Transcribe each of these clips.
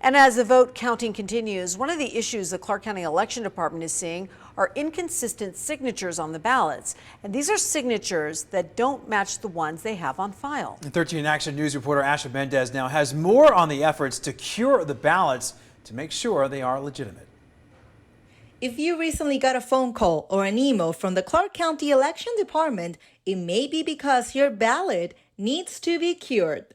And as the vote counting continues, one of the issues the Clark County Election Department is seeing are inconsistent signatures on the ballots. And these are signatures that don't match the ones they have on file. And 13 Action News reporter Asha Mendez now has more on the efforts to cure the ballots to make sure they are legitimate. If you recently got a phone call or an email from the Clark County Election Department, it may be because your ballot needs to be cured.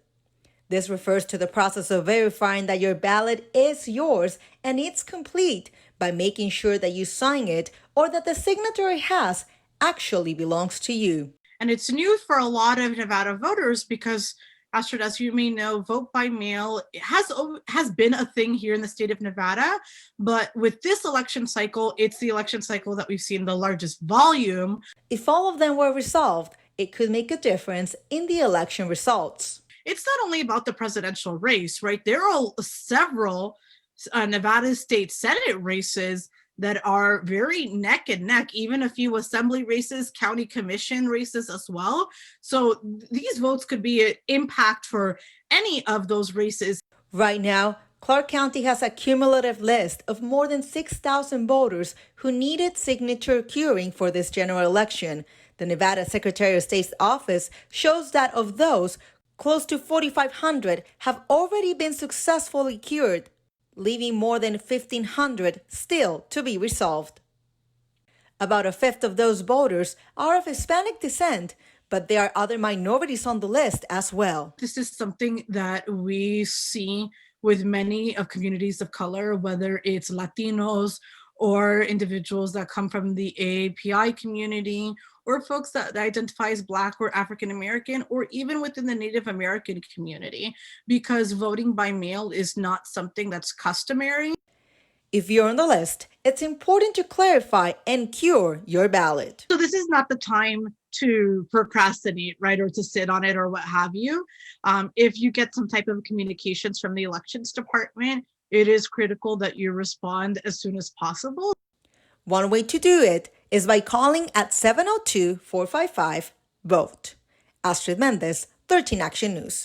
This refers to the process of verifying that your ballot is yours and it's complete by making sure that you sign it or that the signature it has actually belongs to you. And it's new for a lot of Nevada voters because, Astrid, as you may know, vote by mail has been a thing here in the state of Nevada. But with this election cycle, it's the election cycle that we've seen the largest volume. If all of them were resolved, it could make a difference in the election results. It's not only about the presidential race, right? There are several Nevada state Senate races that are very neck and neck, even a few assembly races, county commission races as well. So these votes could be an impact for any of those races. Right now, Clark County has a cumulative list of more than 6,000 voters who needed signature curing for this general election. The Nevada Secretary of State's office shows that of those, close to 4,500 have already been successfully cured, leaving more than 1,500 still to be resolved. About a fifth of those voters are of Hispanic descent, but there are other minorities on the list as well. This is something that we see with many of communities of color, whether it's Latinos or individuals that come from the AAPI community, or folks that identify as Black or African American, or even within the Native American community, because voting by mail is not something that's customary. If you're on the list, it's important to clarify and cure your ballot. So this is not the time to procrastinate, right, or to sit on it or what have you. If you get some type of communications from the elections department, it is critical that you respond as soon as possible. One way to do it is by calling at 702-455-VOTE. Astrid Mendez, 13 Action News.